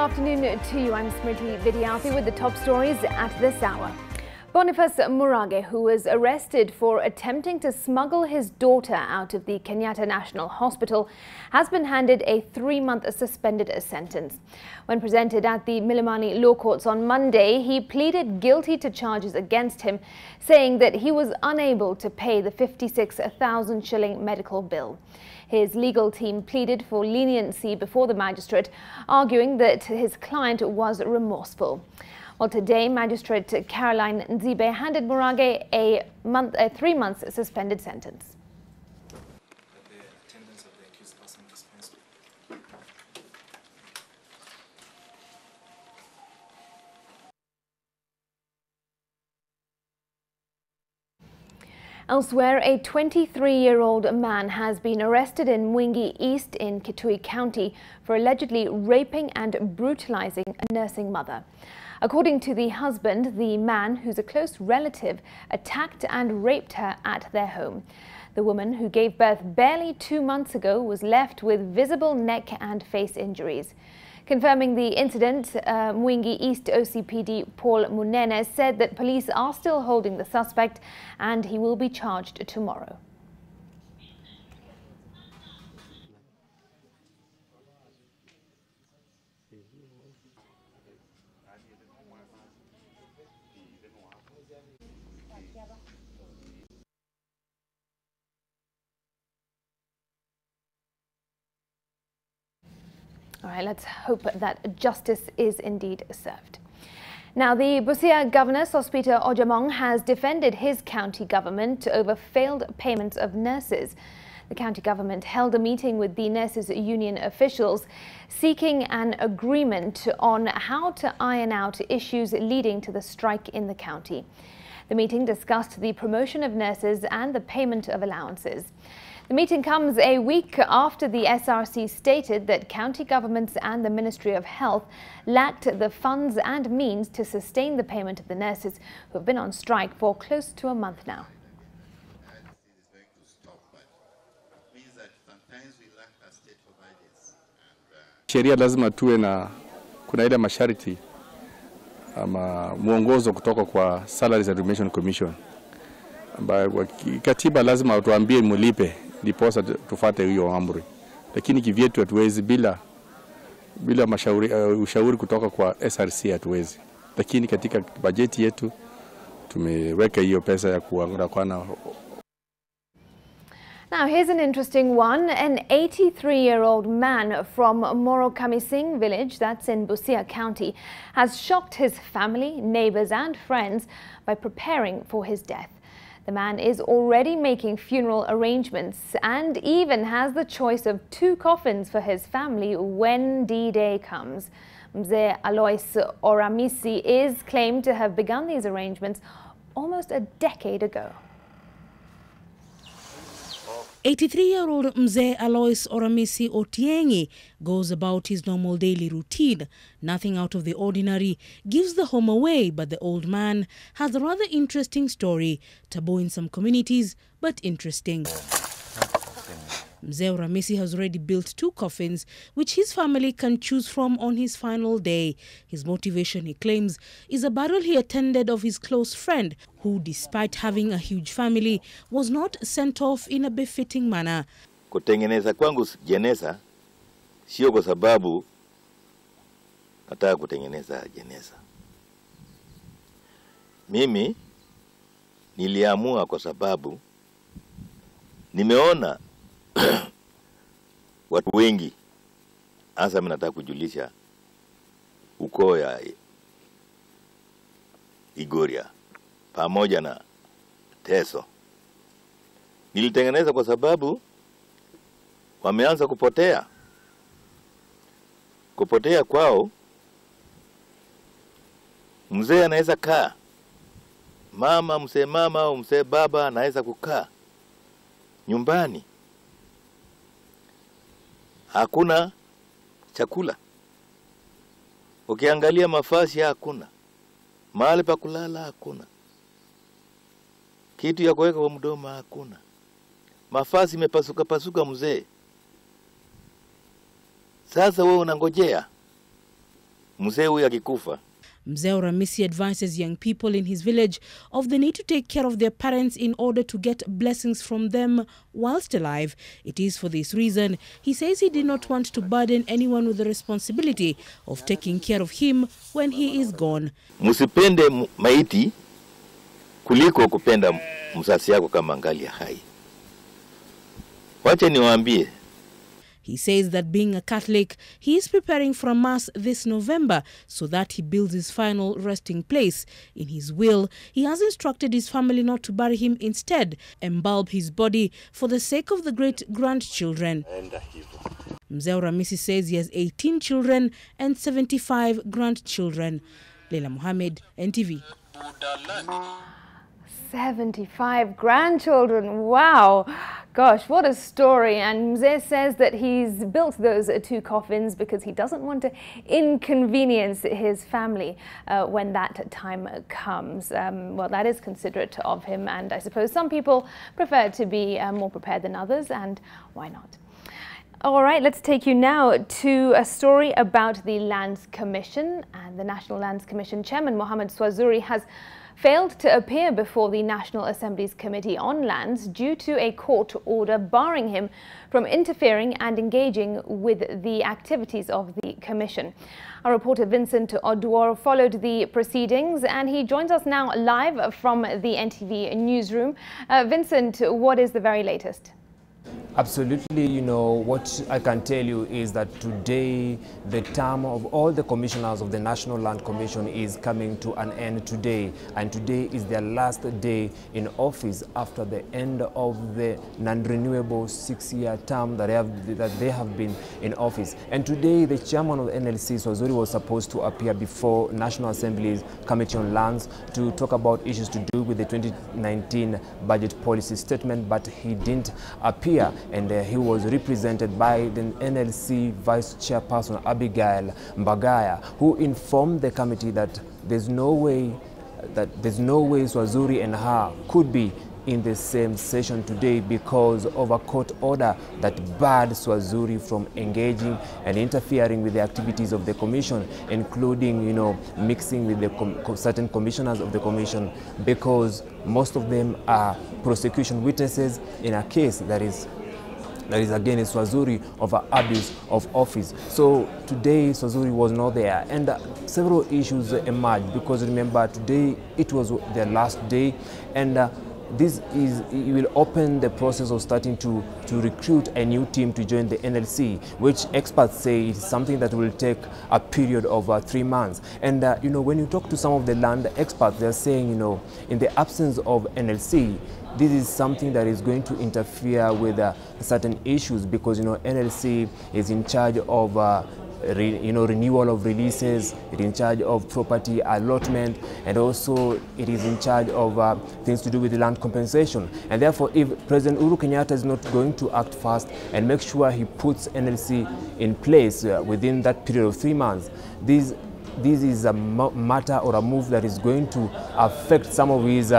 afternoon to you. I'm Smriti Vidyarthi with the top stories at this hour. Boniface Murage, who was arrested for attempting to smuggle his daughter out of the Kenyatta National Hospital, has been handed a 3-month suspended sentence. When presented at the Milimani Law Courts on Monday, he pleaded guilty to charges against him, saying that he was unable to pay the 56,000 shilling medical bill. His legal team pleaded for leniency before the magistrate, arguing that his client was remorseful. Well, today, Magistrate Caroline Nzibe handed Murage a 3-month suspended sentence. Elsewhere, a 23-year-old man has been arrested in Mwingi East in Kitui County for allegedly raping and brutalizing a nursing mother. According to the husband, the man, who's a close relative, attacked and raped her at their home. The woman, who gave birth barely 2 months ago, was left with visible neck and face injuries. Confirming the incident, Mwingi East OCPD Paul Munene said that police are still holding the suspect and he will be charged tomorrow. All right, let's hope that justice is indeed served. Now, the Busia Governor, Sospeter Ojamong, has defended his county government over failed payments of nurses. The county government held a meeting with the nurses union officials seeking an agreement on how to iron out issues leading to the strike in the county. The meeting discussed the promotion of nurses and the payment of allowances. The meeting comes a week after the SRC stated that county governments and the Ministry of Health lacked the funds and means to sustain the payment of the nurses who have been on strike for close to a month now. Sheria lazima tuwe na kuna ile masharti ama mwongozo kutoka kwa Salaries and Remuneration Commission ambayo katiba lazima watuambie mulipe ndiposa tufuate hiyo amri, lakini kivyetu hatuwezi bila ushauri kutoka kwa SRC hatuwezi, lakini katika bajeti yetu tumeweka hiyo pesa ya kuangana. Now, here's an interesting one. An 83-year-old man from Morokamising village, that's in Busia County, has shocked his family, neighbors and friends by preparing for his death. The man is already making funeral arrangements and even has the choice of 2 coffins for his family when D-Day comes. Mzee Alois Oramisi is claimed to have begun these arrangements almost a decade ago. 83-year-old Mzee Alois Oramisi Otiengi goes about his normal daily routine. Nothing out of the ordinary gives the home away, but the old man has a rather interesting story. Taboo in some communities, but interesting. Mzee Oramisi has already built 2 coffins, which his family can choose from on his final day. His motivation, he claims, is a burial he attended of his close friend, who, despite having a huge family, was not sent off in a befitting manner. Kutengeneza kwangu jeneza sio kwa sababu nataka kutengeneza jeneza. Mimi niliamua kwa sababu nimeona watu wengi, hasa mimi nataka kujulisha ukoo ya Igoria pamoja na Teso. Nilitengeneza kwa sababu wameanza kupotea. Kupotea kwao, mzee anaweza kaa, mzee mama au mzee baba anaweza kukaa nyumbani. Hakuna chakula. Ukiangalia mavazi hakuna. Mahali pa kulala hakuna. Kitu ya kuweka kwa mdomo hakuna. Mavazi imepasuka mzee. Sasa wewe unangojea mzee huyu akikufa. Mzee Oramisi advises young people in his village of the need to take care of their parents in order to get blessings from them whilst alive. It is for this reason he says he did not want to burden anyone with the responsibility of taking care of him when he is gone. Musipende maiti kuliko kupenda mzazi yako kama angali hai. Wacha niwaambie. He says that being a Catholic, he is preparing for a mass this November so that he builds his final resting place. In his will, he has instructed his family not to bury him, instead embalm his body for the sake of the great-grandchildren. Mzee Oramisi says he has 18 children and 75 grandchildren. Leila Mohammed, NTV. 75 grandchildren. Wow. Gosh, what a story. And Mzee says that he's built those 2 coffins because he doesn't want to inconvenience his family when that time comes. Well, that is considerate of him, and I suppose some people prefer to be more prepared than others, and why not? All right, let's take you now to a story about the Lands Commission. And the National Lands Commission Chairman Mohammed Swazuri has failed to appear before the National Assembly's Committee on Lands due to a court order barring him from interfering and engaging with the activities of the Commission. Our reporter Vincent Oduor followed the proceedings, and he joins us now live from the NTV newsroom. Vincent, what is the very latest? Absolutely, you know, what I can tell you is that today the term of all the commissioners of the National Land Commission is coming to an end today, and today is their last day in office after the end of the non-renewable 6-year term that they have been in office. And today the chairman of the NLC, Swazuri, was supposed to appear before National Assembly's Committee on Lands to talk about issues to do with the 2019 budget policy statement, but he didn't appear. And he was represented by the NLC Vice Chairperson Abigail Mbagaya, who informed the committee that there's no way Swazuri and her could be in the same session today because of a court order that barred Swazuri from engaging and interfering with the activities of the commission, including, you know, mixing with the certain commissioners of the commission, because most of them are prosecution witnesses in a case that is against Swazuri of abuse of office. So today Swazuri was not there, and several issues emerged because, remember, today it was their last day, and it will open the process of starting to recruit a new team to join the NLC, which experts say is something that will take a period of 3 months. And you know, when you talk to some of the land experts, they're saying, you know, in the absence of NLC, this is something that is going to interfere with certain issues, because, you know, NLC is in charge of renewal of releases, it is in charge of property allotment, and also it is in charge of things to do with the land compensation. And therefore, if President Uhuru Kenyatta is not going to act fast and make sure he puts NLC in place within that period of 3 months, this is a matter or a move that is going to affect some of his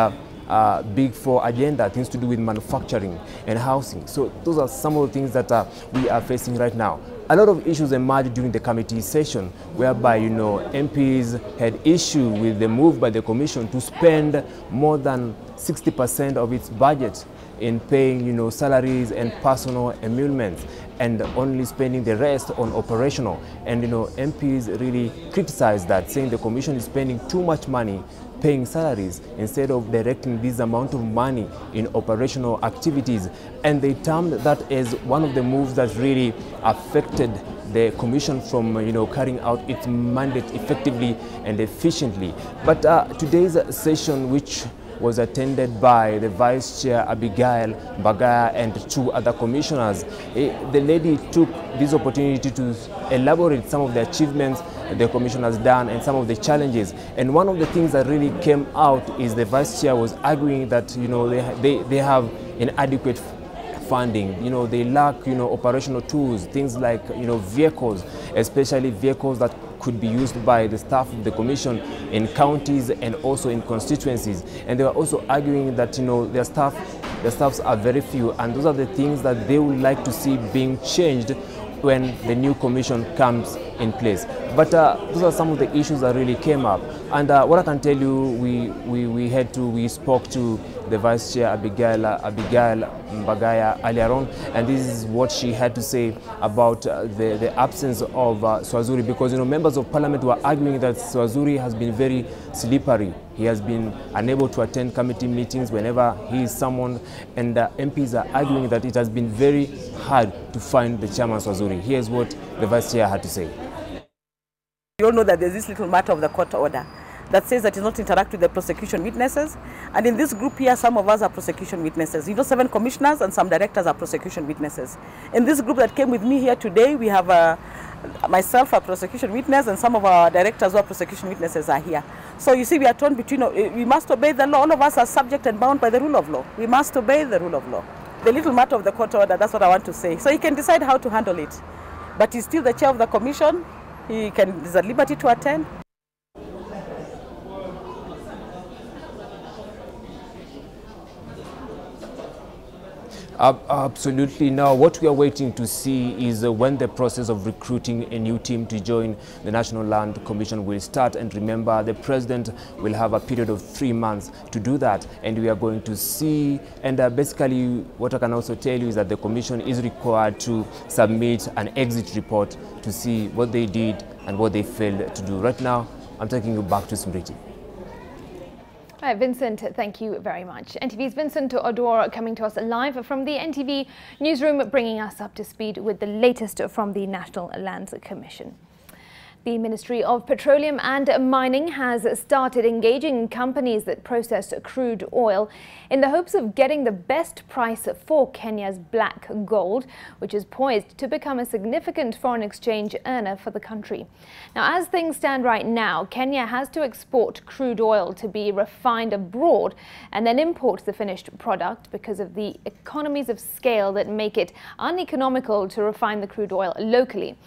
Big Four agenda, things to do with manufacturing and housing. So those are some of the things that we are facing right now. A lot of issues emerged during the committee session, whereby, you know, MPs had issue with the move by the commission to spend more than 60% of its budget in paying, you know, salaries and personal emoluments, and only spending the rest on operational. And, you know, MPs really criticized that, saying the commission is spending too much money paying salaries instead of directing this amount of money in operational activities. And they termed that as one of the moves that really affected the commission from, you know, carrying out its mandate effectively and efficiently. But today's session, which was attended by the Vice Chair Abigail Mbagaya and 2 other commissioners, the lady took this opportunity to elaborate some of the achievements the commission has done and some of the challenges. And one of the things that really came out is the Vice Chair was arguing that, you know, they have inadequate funding. You know, they lack, you know, operational tools, things like, you know, vehicles, especially vehicles that could be used by the staff of the commission in counties and also in constituencies. And they were also arguing that, you know, their staffs are very few, and those are the things that they would like to see being changed when the new commission comes in place. But those are some of the issues that really came up. And what I can tell you, we spoke to the Vice Chair Abigail Mbagaya earlier on, and this is what she had to say about the absence of Swazuri, because members of Parliament were arguing that Swazuri has been very slippery. He has been unable to attend committee meetings whenever he is summoned, and MPs are arguing that it has been very hard to find the chairman Swazuri. Here's what the Vice Chair had to say. You all know that there's this little matter of the court order that says that it not interact with the prosecution witnesses. And in this group here, some of us are prosecution witnesses. 7 commissioners and some directors are prosecution witnesses. In this group that came with me here today, we have myself, a prosecution witness, and some of our directors who are prosecution witnesses are here. So you see, we are torn between, we must obey the law. All of us are subject and bound by the rule of law. We must obey the rule of law. The little matter of the court order, that's what I want to say. So he can decide how to handle it. But he's still the chair of the commission. He is at liberty to attend. Absolutely. Now, what we are waiting to see is when the process of recruiting a new team to join the National Land Commission will start. And remember, the president will have a period of 3 months to do that. And we are going to see, and basically what I can also tell you is that the commission is required to submit an exit report to see what they did and what they failed to do. Right now, I'm taking you back to Smriti. All right, Vincent, thank you very much. NTV's Vincent Odor coming to us live from the NTV newsroom, bringing us up to speed with the latest from the National Lands Commission. The Ministry of Petroleum and Mining has started engaging companies that process crude oil in the hopes of getting the best price for Kenya's black gold, which is poised to become a significant foreign exchange earner for the country. Now, as things stand right now, Kenya has to export crude oil to be refined abroad and then import the finished product because of the economies of scale that make it uneconomical to refine the crude oil locally.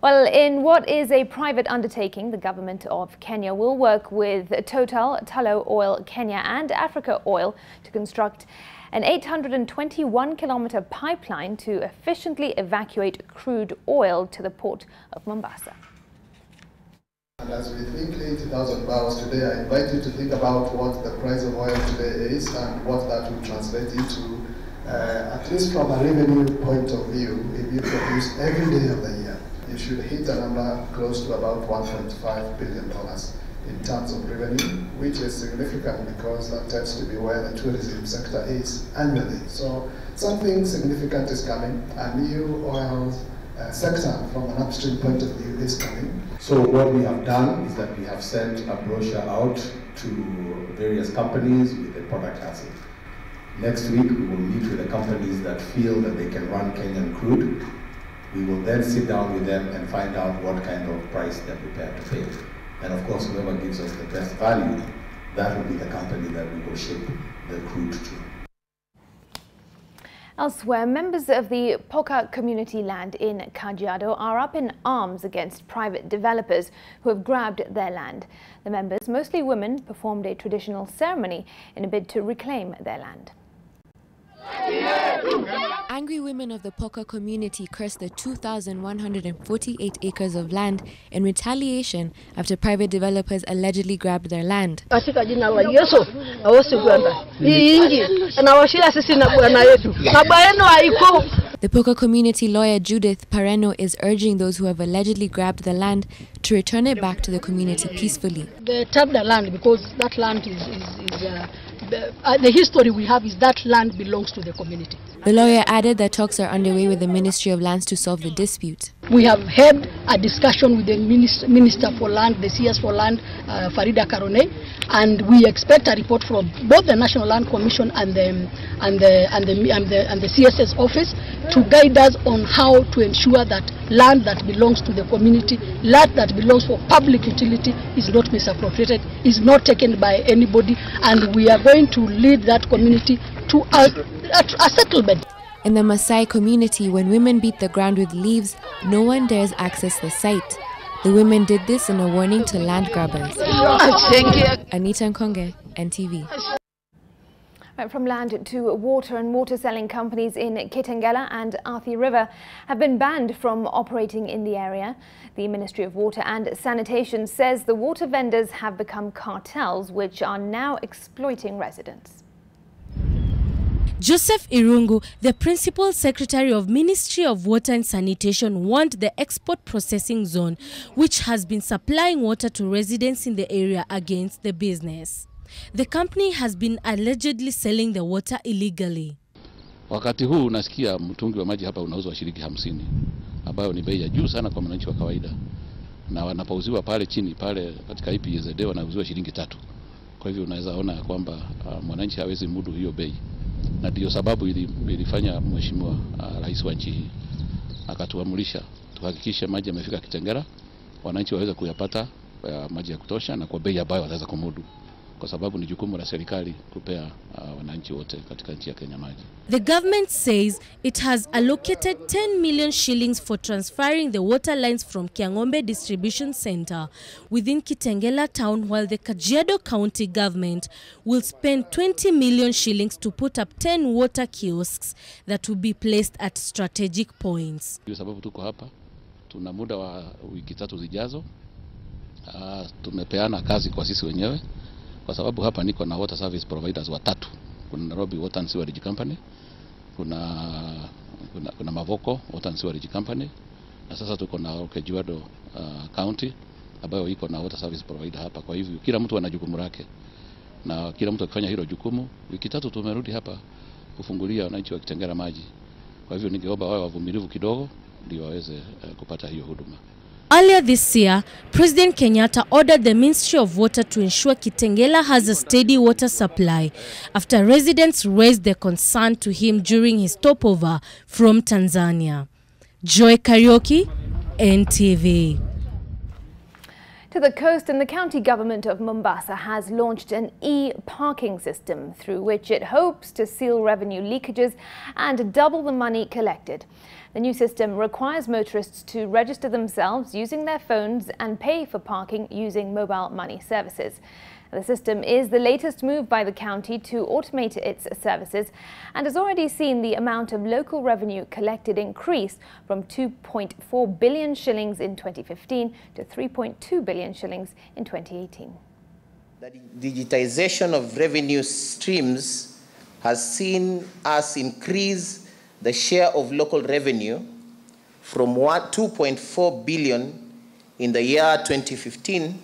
Well, in what is a private undertaking, the government of Kenya will work with Total, Tullow Oil Kenya and Africa Oil to construct an 821-kilometer pipeline to efficiently evacuate crude oil to the port of Mombasa. And as we think 80,000 barrels today, I invite you to think about what the price of oil today is and what that will translate into, at least from a revenue point of view. If you produce every day of the year, you should hit a number close to about $1.5 billion in terms of revenue, which is significant because that tends to be where the tourism sector is annually. So something significant is coming. A new oil sector from an upstream point of view is coming. So what we have done is that we have sent a brochure out to various companies with the product asset. Next week we will meet with the companies that feel that they can run Kenyan crude. We will then sit down with them and find out what kind of price they're prepared to pay. And of course, whoever gives us the best value, that will be the company that we will ship the crude to. Elsewhere, members of the Poka community land in Kajiado are up in arms against private developers who have grabbed their land. The members, mostly women, performed a traditional ceremony in a bid to reclaim their land. Angry women of the Poka community cursed the 2,148 acres of land in retaliation after private developers allegedly grabbed their land. The Poka community lawyer Judith Pareno is urging those who have allegedly grabbed the land to return it back to the community peacefully. They tapped the land because that land the history we have is that land belongs to the community. The lawyer added that talks are underway with the Ministry of Lands to solve the dispute. We have had a discussion with the Minister for Land, the CS for Land, Farida Karone, and we expect a report from both the National Land Commission and the CS's office to guide us on how to ensure that land that belongs to the community, land that belongs for public utility, is not misappropriated, is not taken by anybody, and we are going to lead that community to a settlement. In the Maasai community, when women beat the ground with leaves, no one dares access the site. The women did this in a warning to land grabbers. Anita Nkonge, NTV. Right, from land to water, and water selling companies in Kitengela and Athi River have been banned from operating in the area. The Ministry of Water and Sanitation says the water vendors have become cartels which are now exploiting residents. Joseph Irungu, the Principal Secretary of Ministry of Water and Sanitation, warned the export processing zone, which has been supplying water to residents in the area, against the business. The company has been allegedly selling the water illegally. Wakati huu unasikia mtungi wa maji hapa unauzwa shilingi 50, ambayo ni bei ya juu sana kwa mwananchi wa kawaida. Na wanapouziwa pale chini pale katika IPZD wanauziwa shilingi 3. Kwa hivyo unaweza ona kwamba mwananchi hawezi mudu hiyo bei. Na ndio sababu ilifanya Mheshimiwa Rais wa nchi hii akatuamurisha tuhakikishe maji yamefika Kitengela, wananchi waweze kuyapata maji ya kutosha na kwa bei ambayo wataweza kumudu, kwa sababu ni jukumu la serikali kupea wananchi wote katika nchi ya Kenya maji. The government says it has allocated 10 million shillings for transferring the water lines from Kiangombe Distribution Center within Kitengela town, while the Kajiado County government will spend 20 million shillings to put up 10 water kiosks that will be placed at strategic points. Kwa sababu tuko hapa, tuna muda wa wiki 3 zijazo. Tumepeana kazi kwa sisi wenyewe, kwa sababu hapa niko na water service providers watatu. Kuna Nairobi Water and Sewerage Company, kuna Mavoko Water and Sewerage Company, na sasa tuko na Kajiado County ambayo iko na water service provider hapa. Kwa hivyo kila mtu ana jukumu lake, na kila mtu akifanya hilo jukumu, wiki 3 tumerudi hapa kufungulia wananchi wa Kitengela maji. Kwa hivyo ningeomba wao wavumilivu kidogo ndio waweze kupata hiyo huduma. Earlier this year, President Kenyatta ordered the Ministry of Water to ensure Kitengela has a steady water supply after residents raised their concern to him during his stopover from Tanzania. Joy Karaoke, NTV. To the coast, and the county government of Mombasa has launched an e-parking system through which it hopes to seal revenue leakages and double the money collected. The new system requires motorists to register themselves using their phones and pay for parking using mobile money services. The system is the latest move by the county to automate its services and has already seen the amount of local revenue collected increase from 2.4 billion shillings in 2015 to 3.2 billion shillings in 2018. The digitization of revenue streams has seen us increase the share of local revenue from 2.4 billion in the year 2015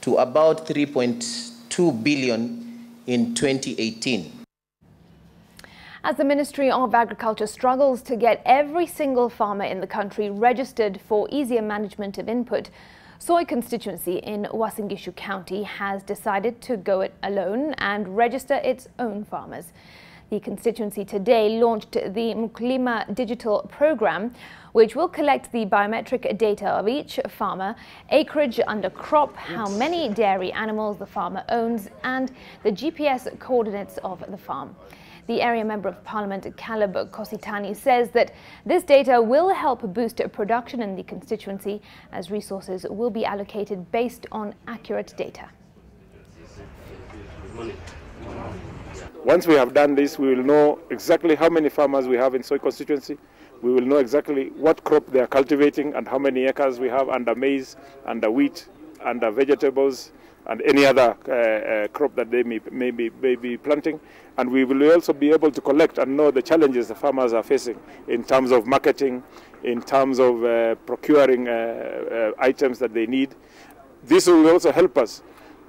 to about 3.2 billion in 2018. As the Ministry of Agriculture struggles to get every single farmer in the country registered for easier management of input, Soy constituency in Uasin Gishu County has decided to go it alone and register its own farmers. The constituency today launched the Mkulima digital program, which will collect the biometric data of each farmer, acreage under crop, how many dairy animals the farmer owns, and the GPS coordinates of the farm. The area member of Parliament, Caleb Kositani, says that this data will help boost production in the constituency, as resources will be allocated based on accurate data. Once we have done this, we will know exactly how many farmers we have in Soy constituency. We will know exactly what crop they are cultivating and how many acres we have under maize, under wheat, under vegetables, and any other crop that they may be planting. And we will also be able to collect and know the challenges the farmers are facing in terms of marketing, in terms of procuring items that they need. This will also help us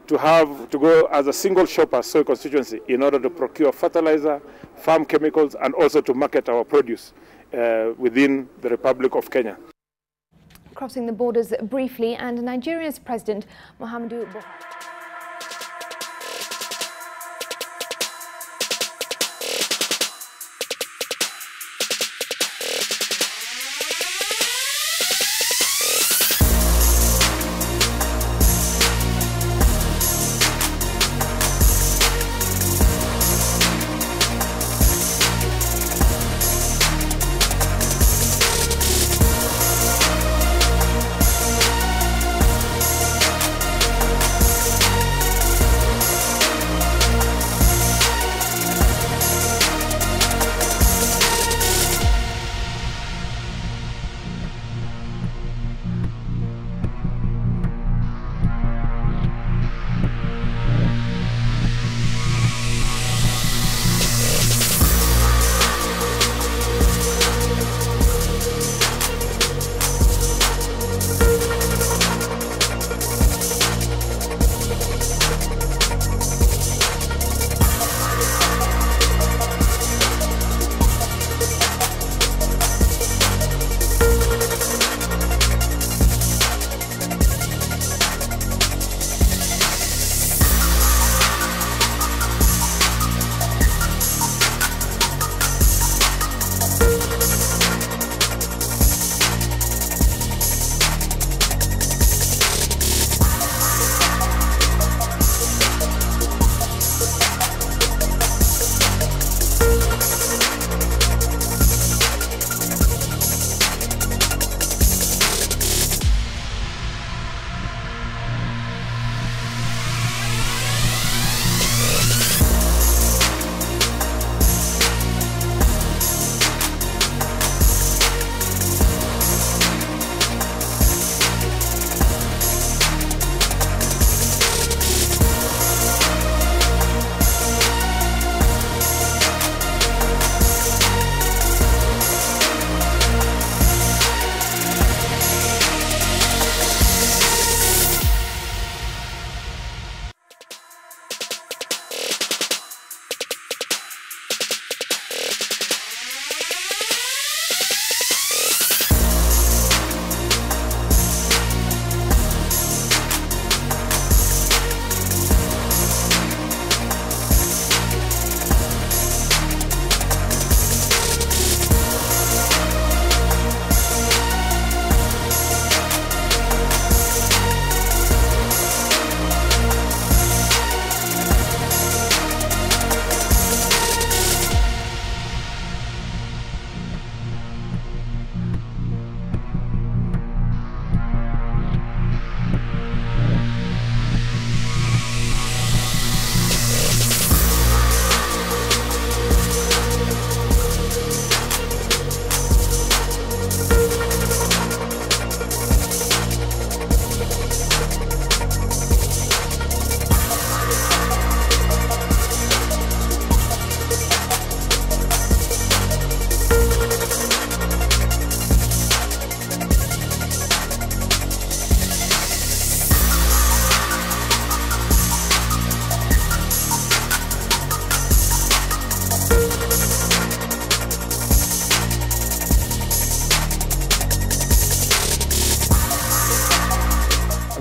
to go as a single shop as Soy constituency in order to procure fertilizer, farm chemicals, and also to market our produce within the Republic of Kenya. Crossing the borders briefly, and Nigeria's President Muhammadu Buhari.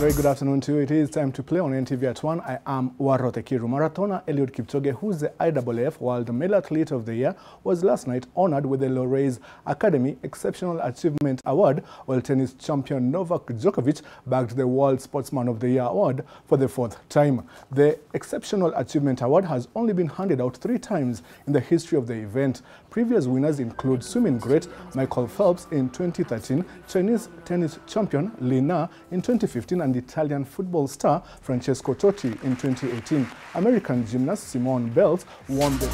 very good afternoon to you. It is time to play on NTV At One. I am Warote Kiru. Marathoner Eliud Kipchoge, who's the IAAF World Male Athlete of the Year, was last night honored with the Laureus Academy Exceptional Achievement Award, while tennis champion Novak Djokovic bagged the World Sportsman of the Year award for the fourth time. The Exceptional Achievement Award has only been handed out 3 times in the history of the event. Previous winners include swimming great Michael Phelps in 2013, Chinese tennis champion Li Na in 2015, and Italian football star Francesco Totti in 2018. American gymnast Simone Biles won the